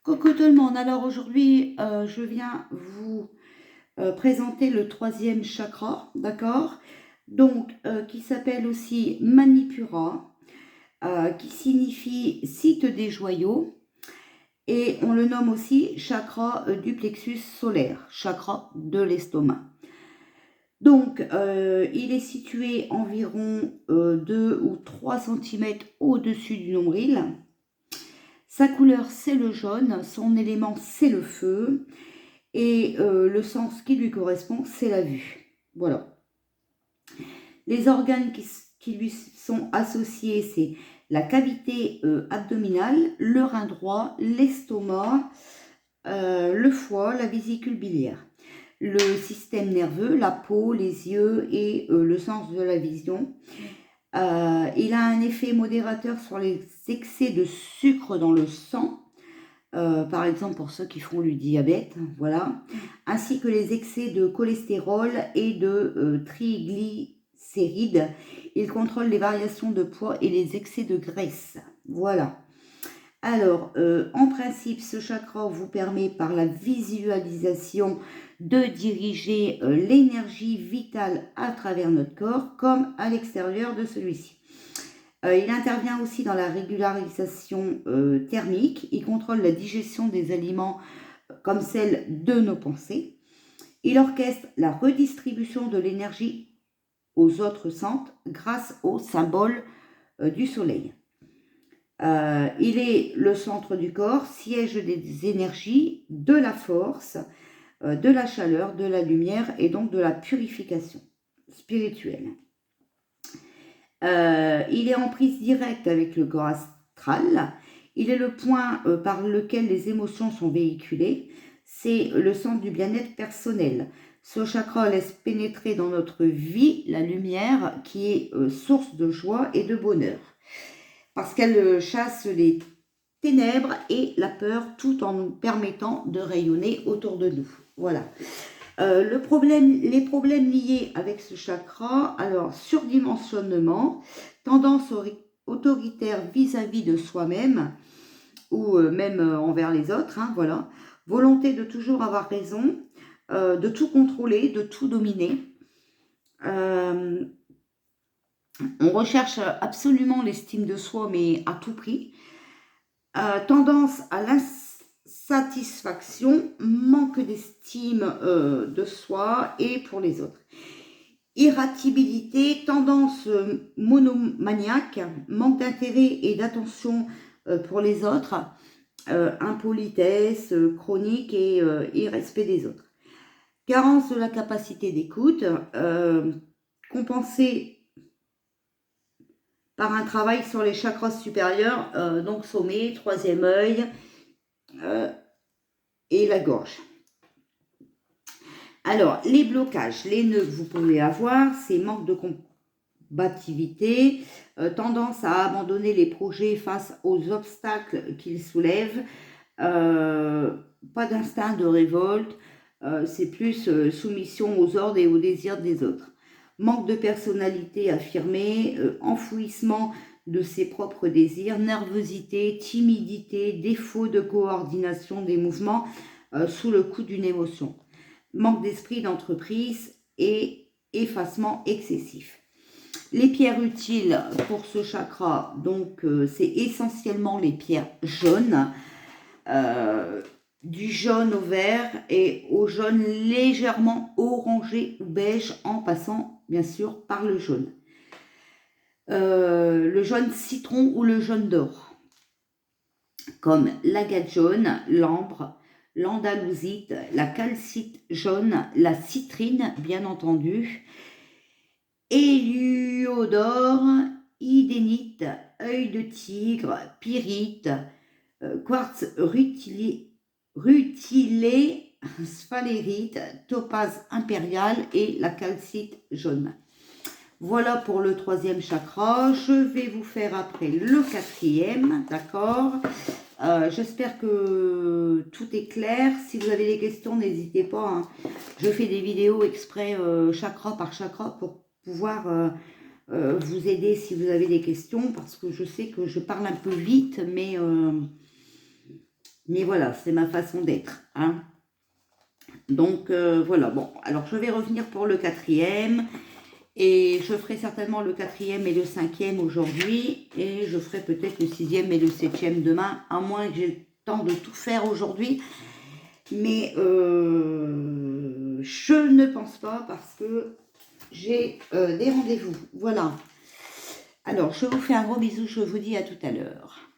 Coucou tout le monde, alors aujourd'hui je viens vous présenter le troisième chakra, d'accord? Donc qui s'appelle aussi Manipura, qui signifie site des joyaux, et on le nomme aussi chakra du plexus solaire, chakra de l'estomac. Donc il est situé environ 2 ou 3 cm au-dessus du nombril. Sa couleur c'est le jaune, son élément c'est le feu. Et le sens qui lui correspond, c'est la vue. Voilà. Les organes qui lui sont associés, c'est la cavité abdominale, le rein droit, l'estomac, le foie, la vésicule biliaire. Le système nerveux, la peau, les yeux et le sens de la vision. Il a un effet modérateur sur les excès de sucre dans le sang. Par exemple pour ceux qui font du diabète, voilà, ainsi que les excès de cholestérol et de triglycérides. Il contrôle les variations de poids et les excès de graisse. Voilà. Alors, en principe, ce chakra vous permet par la visualisation de diriger l'énergie vitale à travers notre corps comme à l'extérieur de celui-ci. Il intervient aussi dans la régularisation thermique. Il contrôle la digestion des aliments comme celle de nos pensées. Il orchestre la redistribution de l'énergie aux autres centres grâce au symbole du soleil. Il est le centre du corps, siège des énergies, de la force, de la chaleur, de la lumière et donc de la purification spirituelle. Il est en prise directe avec le corps astral. Il est le point par lequel les émotions sont véhiculées. C'est le centre du bien-être personnel. Ce chakra laisse pénétrer dans notre vie la lumière qui est source de joie et de bonheur. Parce qu'elle chasse les ténèbres et la peur tout en nous permettant de rayonner autour de nous. Voilà. Les problèmes liés avec ce chakra, alors surdimensionnement, tendance autoritaire vis-à-vis de soi-même ou même envers les autres, hein, voilà. Volonté de toujours avoir raison, de tout contrôler, de tout dominer. On recherche absolument l'estime de soi, mais à tout prix. Tendance à l'insatisfaction, manque d'estime de soi et pour les autres. Irritabilité, tendance monomaniaque, manque d'intérêt et d'attention pour les autres, impolitesse chronique et irrespect des autres. Carence de la capacité d'écoute, compensée par un travail sur les chakras supérieurs, donc sommet, troisième œil et la gorge. Alors, les blocages, les nœuds que vous pouvez avoir, c'est manque de combativité, tendance à abandonner les projets face aux obstacles qu'ils soulèvent, pas d'instinct de révolte, c'est plus soumission aux ordres et aux désirs des autres. Manque de personnalité affirmée, enfouissement de ses propres désirs, nervosité, timidité, défaut de coordination des mouvements sous le coup d'une émotion. Manque d'esprit d'entreprise et effacement excessif. Les pierres utiles pour ce chakra, donc c'est essentiellement les pierres jaunes, du jaune au vert et au jaune légèrement orangé ou beige en passant bien sûr par le jaune. Le jaune citron ou le jaune d'or, comme l'agate jaune, l'ambre, l'andalusite, la calcite jaune, la citrine, bien entendu, héliodore, idénite, œil de tigre, pyrite, quartz rutilé, sphalérite, topaze impériale et la calcite jaune. Voilà pour le troisième chakra. Je vais vous faire après le quatrième, d'accord? J'espère que tout est clair. Si vous avez des questions, n'hésitez pas, hein. Je fais des vidéos exprès chakra par chakra pour pouvoir vous aider si vous avez des questions, parce que je sais que je parle un peu vite, mais Mais voilà, c'est ma façon d'être, hein. Donc, voilà. Bon, alors je vais revenir pour le quatrième. Et je ferai certainement le quatrième et le cinquième aujourd'hui. Et je ferai peut-être le sixième et le septième demain, à moins que j'ai le temps de tout faire aujourd'hui. Mais je ne pense pas parce que j'ai des rendez-vous. Voilà. Alors, je vous fais un gros bisou. Je vous dis à tout à l'heure.